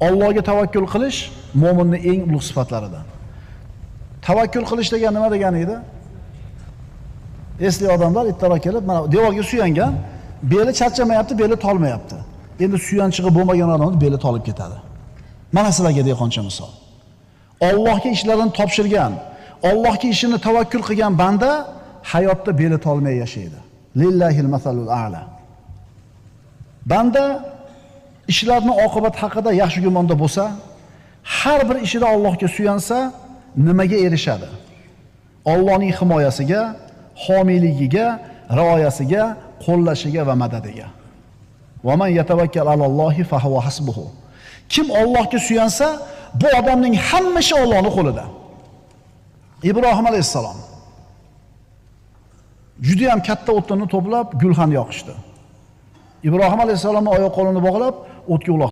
Allohga tavakkul qilish mo'minning eng ulug' sifatlaridan. Tavakkul qilish degan nima degani edi? Esli odamlar ittara kelib, mana devorga suyangan, beli charchamayapti, beli tolmayapti. Endi suyanchig'i bo'lmagan odamning beli tolib ketadi. Mana sizlarga dehqoncha misol. Allohga ishlarini topshirgan, Allohga ishini tavakkul qilgan banda hayotda beli tolmay yashaydi. Lillahil masalul a'la. Banda ishlarning oqibati haqida yaxshi gumonda bo'lsa, har bir ishida Allohga suyansa, nimaga erishadi? Allohning himoyasiga, homiyligiga, rioyasiga, qo'llashiga va madadiga. Va man yatawakkal alallohi fa huwa hasbuhu. Kim Allohga suyansa, bu odamning hamma ishi Allohning qo'lida. Ibrohim alayhisalom juda ham katta o'tlarni to'plab gulxan yoqishdi. Ibrohim alayhisalomning oyoq qo'lini bog'lab o'tga uloqtirdi.